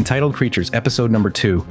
Entitled Creatures, episode number 2.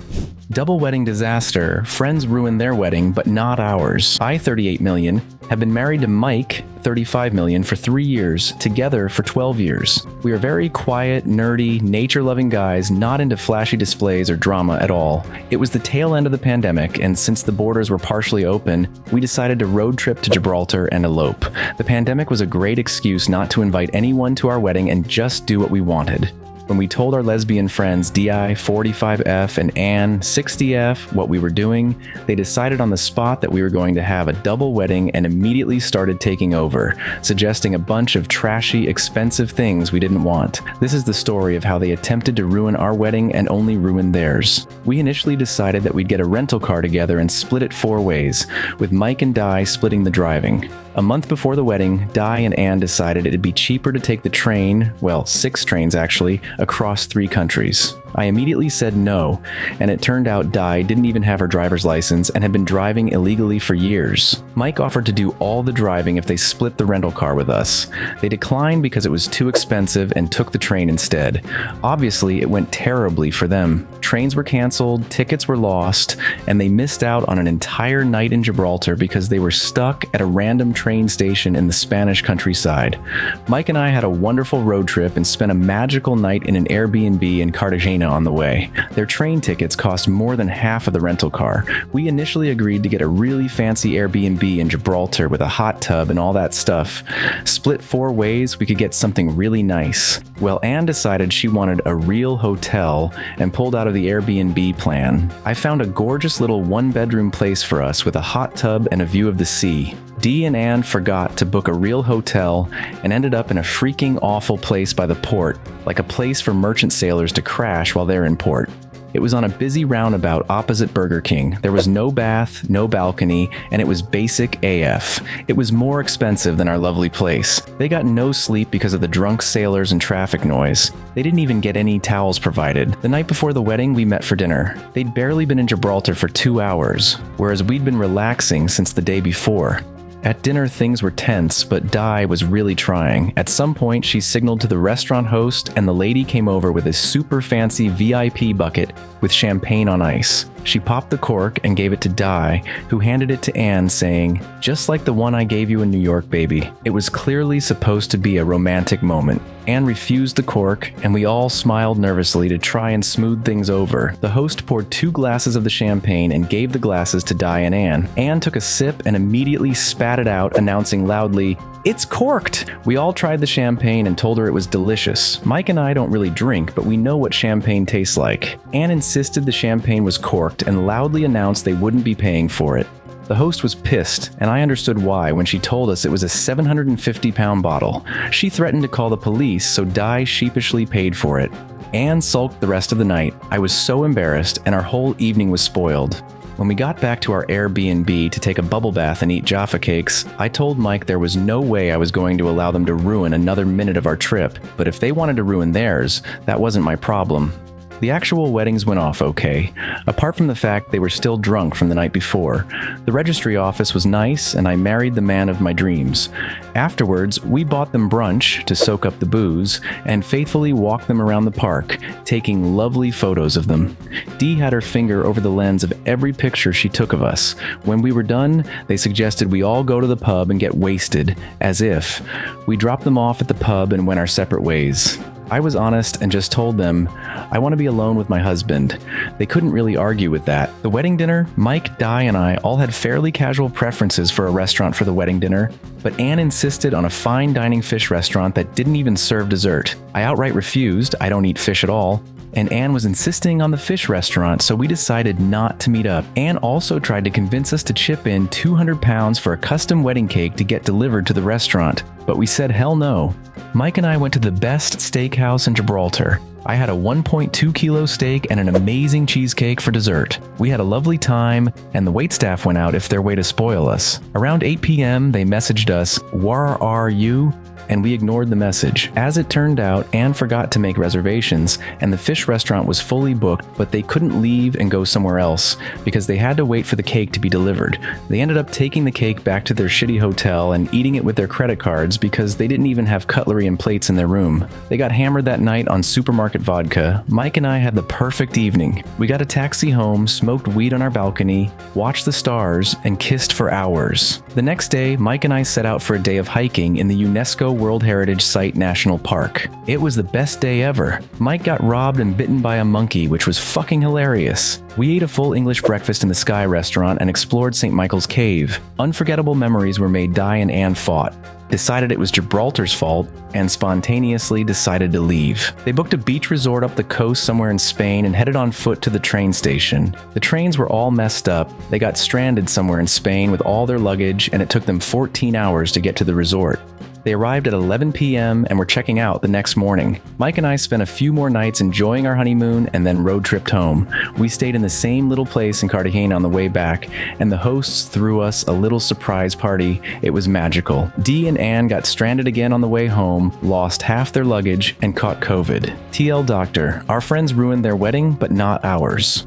Double wedding disaster. Friends ruin their wedding, but not ours. I, 38 million, have been married to Mike, 35 million, for 3 years, together for 12 years. We are very quiet, nerdy, nature-loving guys, not into flashy displays or drama at all. It was the tail end of the pandemic, and since the borders were partially open, we decided to road trip to Gibraltar and elope. The pandemic was a great excuse not to invite anyone to our wedding and just do what we wanted. When we told our lesbian friends DI 45F and Ann 60F what we were doing, they decided on the spot that we were going to have a double wedding and immediately started taking over, suggesting a bunch of trashy, expensive things we didn't want. This is the story of how they attempted to ruin our wedding and only ruined theirs. We initially decided that we'd get a rental car together and split it 4 ways, with Mike and Di splitting the driving. A month before the wedding, Di and Ann decided it'd be cheaper to take the train, well, 6 trains actually, across 3 countries. I immediately said no, and it turned out Di didn't even have her driver's license and had been driving illegally for years. Mike offered to do all the driving if they split the rental car with us. They declined because it was too expensive and took the train instead. Obviously, it went terribly for them. Trains were canceled, tickets were lost, and they missed out on an entire night in Gibraltar because they were stuck at a random train station in the Spanish countryside. Mike and I had a wonderful road trip and spent a magical night in an Airbnb in Cartagena on the way. Their train tickets cost more than half of the rental car. We initially agreed to get a really fancy Airbnb in Gibraltar with a hot tub and all that stuff. Split 4 ways, we could get something really nice. Well, Anne decided she wanted a real hotel and pulled out of the Airbnb plan. I found a gorgeous little 1-bedroom place for us with a hot tub and a view of the sea. Dee and Anne forgot to book a real hotel and ended up in a freaking awful place by the port, like a place for merchant sailors to crash while they're in port. It was on a busy roundabout opposite Burger King. There was no bath, no balcony, and it was basic AF. It was more expensive than our lovely place. They got no sleep because of the drunk sailors and traffic noise. They didn't even get any towels provided. The night before the wedding, we met for dinner. They'd barely been in Gibraltar for 2 hours, whereas we'd been relaxing since the day before. At dinner, things were tense, but Di was really trying. At some point, she signaled to the restaurant host, and the lady came over with a super fancy VIP bucket with champagne on ice. She popped the cork and gave it to Di, who handed it to Anne, saying, "Just like the one I gave you in New York, baby." It was clearly supposed to be a romantic moment. Anne refused the cork, and we all smiled nervously to try and smooth things over. The host poured 2 glasses of the champagne and gave the glasses to Di and Anne. Anne took a sip and immediately spat it out, announcing loudly, "It's corked!" We all tried the champagne and told her it was delicious. Mike and I don't really drink, but we know what champagne tastes like. Anne insisted the champagne was corked and loudly announced they wouldn't be paying for it. The host was pissed, and I understood why when she told us it was a 750-pound bottle. She threatened to call the police, so Di sheepishly paid for it. Anne sulked the rest of the night. I was so embarrassed, and our whole evening was spoiled. When we got back to our Airbnb to take a bubble bath and eat Jaffa cakes, I told Mike there was no way I was going to allow them to ruin another minute of our trip, but if they wanted to ruin theirs, that wasn't my problem. The actual weddings went off okay, apart from the fact they were still drunk from the night before. The registry office was nice, and I married the man of my dreams. Afterwards, we bought them brunch to soak up the booze, and faithfully walked them around the park, taking lovely photos of them. Dee had her finger over the lens of every picture she took of us. When we were done, they suggested we all go to the pub and get wasted, as if. We dropped them off at the pub and went our separate ways. I was honest and just told them, I want to be alone with my husband. They couldn't really argue with that. The wedding dinner, Mike, Di, and I all had fairly casual preferences for a restaurant for the wedding dinner, but Anne insisted on a fine dining fish restaurant that didn't even serve dessert. I outright refused, I don't eat fish at all, and Anne was insisting on the fish restaurant, so we decided not to meet up. Anne also tried to convince us to chip in 200 pounds for a custom wedding cake to get delivered to the restaurant, but we said hell no. Mike and I went to the best steakhouse in Gibraltar. I had a 1.2 kilo steak and an amazing cheesecake for dessert. We had a lovely time, and the waitstaff went out if their way to spoil us. Around 8 p.m., they messaged us, "Where are you?" and we ignored the message. As it turned out, Anne forgot to make reservations, and the fish restaurant was fully booked, but they couldn't leave and go somewhere else because they had to wait for the cake to be delivered. They ended up taking the cake back to their shitty hotel and eating it with their credit cards because they didn't even have cutlery and plates in their room. They got hammered that night on supermarket market vodka, Mike and I had the perfect evening. We got a taxi home, smoked weed on our balcony, watched the stars, and kissed for hours. The next day, Mike and I set out for a day of hiking in the UNESCO World Heritage Site National Park. It was the best day ever. Mike got robbed and bitten by a monkey, which was fucking hilarious. We ate a full English breakfast in the Sky restaurant and explored St. Michael's Cave. Unforgettable memories were made. Di and Anne fought, decided it was Gibraltar's fault, and spontaneously decided to leave. They booked a beach resort up the coast somewhere in Spain and headed on foot to the train station. The trains were all messed up. They got stranded somewhere in Spain with all their luggage, and it took them 14 hours to get to the resort. They arrived at 11 p.m. and were checking out the next morning. Mike and I spent a few more nights enjoying our honeymoon and then road tripped home. We stayed in the same little place in Cartagena on the way back, and the hosts threw us a little surprise party. It was magical. Dee and Anne got stranded again on the way home, lost half their luggage, and caught COVID. TL Doctor, our friends ruined their wedding, but not ours.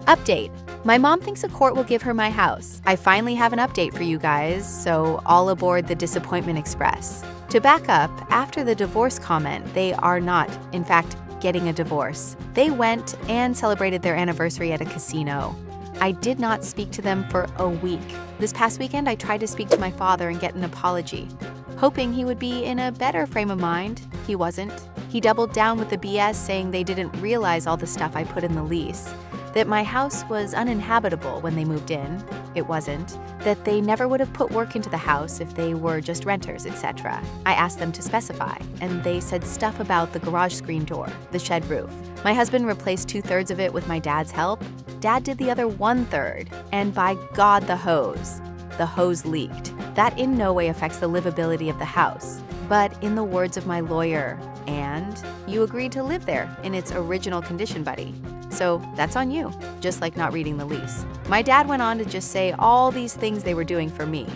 Update. My mom thinks a court will give her my house. I finally have an update for you guys, so all aboard the Disappointment Express. To back up, after the divorce comment, they are not, in fact, getting a divorce. They went and celebrated their anniversary at a casino. I did not speak to them for a week. This past weekend, I tried to speak to my father and get an apology, hoping he would be in a better frame of mind. He wasn't. He doubled down with the BS, saying they didn't realize all the stuff I put in the lease. That my house was uninhabitable when they moved in. It wasn't. That they never would have put work into the house if they were just renters, etc. I asked them to specify, and they said stuff about the garage screen door, the shed roof. My husband replaced 2/3 of it with my dad's help. Dad did the other 1/3, and by God, the hose. The hose leaked. That in no way affects the livability of the house. But in the words of my lawyer, and you agreed to live there in its original condition, buddy. So that's on you, just like not reading the lease. My dad went on to just say all these things they were doing for me,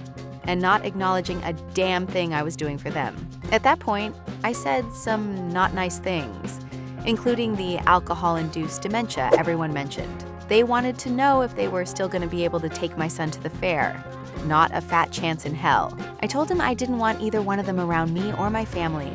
and not acknowledging a damn thing I was doing for them. At that point, I said some not nice things, including the alcohol-induced dementia everyone mentioned. They wanted to know if they were still going to be able to take my son to the fair. Not a fat chance in hell. I told him I didn't want either one of them around me or my family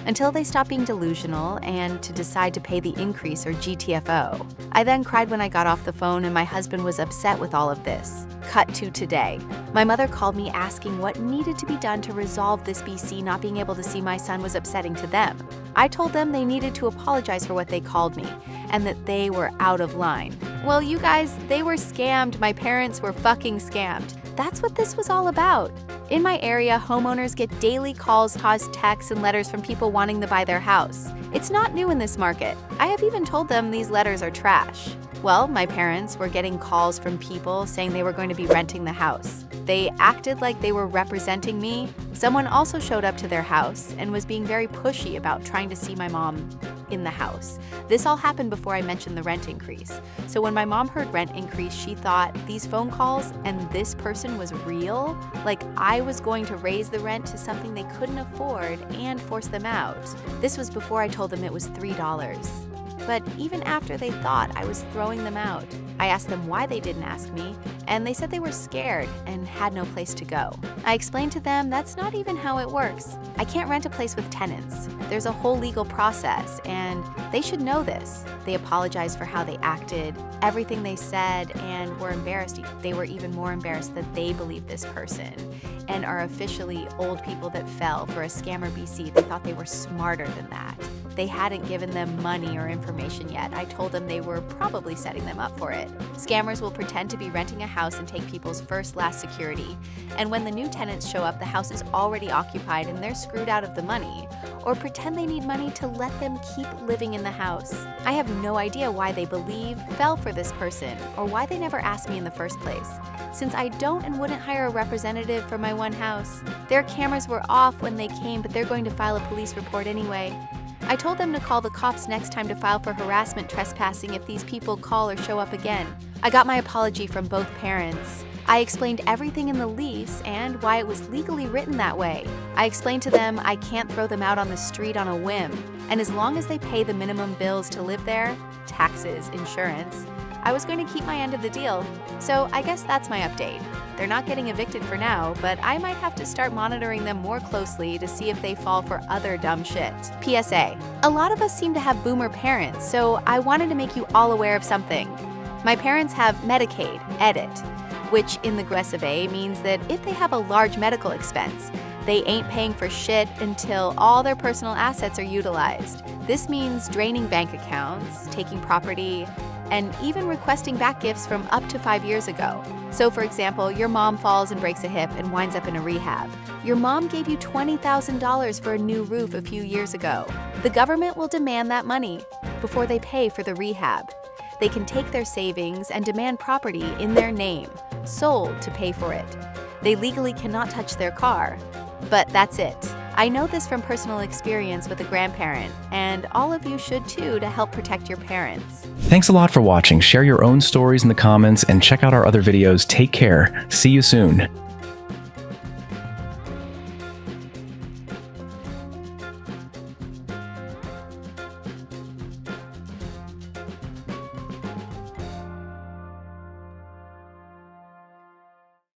until they stopped being delusional and to decide to pay the increase or GTFO. I then cried when I got off the phone, and my husband was upset with all of this. Cut to today. My mother called me asking what needed to be done to resolve this BC not being able to see my son was upsetting to them. I told them they needed to apologize for what they called me and that they were out of line. Well, you guys, they were scammed. My parents were fucking scammed. That's what this was all about. In my area, homeowners get daily calls, texts, and letters from people wanting to buy their house. It's not new in this market. I have even told them these letters are trash. Well, my parents were getting calls from people saying they were going to be renting the house. They acted like they were representing me. Someone also showed up to their house and was being very pushy about trying to see my mom in the house. This all happened before I mentioned the rent increase. So when my mom heard rent increase, she thought these phone calls and this person was real, like I was going to raise the rent to something they couldn't afford and force them out. This was before I told them it was $3. But even after they thought I was throwing them out, I asked them why they didn't ask me, and they said they were scared and had no place to go. I explained to them that's not even how it works. I can't rent a place with tenants. There's a whole legal process, and they should know this. They apologized for how they acted, everything they said, and were embarrassed. They were even more embarrassed that they believed this person and are officially old people that fell for a scammer BC. They thought they were smarter than that. They hadn't given them money or information yet. I told them they were probably setting them up for it. Scammers will pretend to be renting a house and take people's last security. And when the new tenants show up, the house is already occupied and they're screwed out of the money. Or pretend they need money to let them keep living in the house. I have no idea why they fell for this person, or why they never asked me in the first place, since I don't and wouldn't hire a representative for my one house. Their cameras were off when they came, but they're going to file a police report anyway. I told them to call the cops next time to file for harassment trespassing if these people call or show up again. I got my apology from both parents. I explained everything in the lease and why it was legally written that way. I explained to them I can't throw them out on the street on a whim, and as long as they pay the minimum bills to live there, taxes, insurance, I was going to keep my end of the deal. So I guess that's my update. They're not getting evicted for now, but I might have to start monitoring them more closely to see if they fall for other dumb shit. PSA: a lot of us seem to have boomer parents, so I wanted to make you all aware of something. My parents have Medicaid, edit, which in the US of A means that if they have a large medical expense, they ain't paying for shit until all their personal assets are utilized. This means draining bank accounts, taking property, and even requesting back gifts from up to 5 years ago. So for example, your mom falls and breaks a hip and winds up in a rehab. Your mom gave you $20,000 for a new roof a few years ago. The government will demand that money before they pay for the rehab. They can take their savings and demand property in their name, sold to pay for it. They legally cannot touch their car. But that's it. I know this from personal experience with a grandparent, and all of you should too to help protect your parents. Thanks a lot for watching. Share your own stories in the comments and check out our other videos. Take care. See you soon.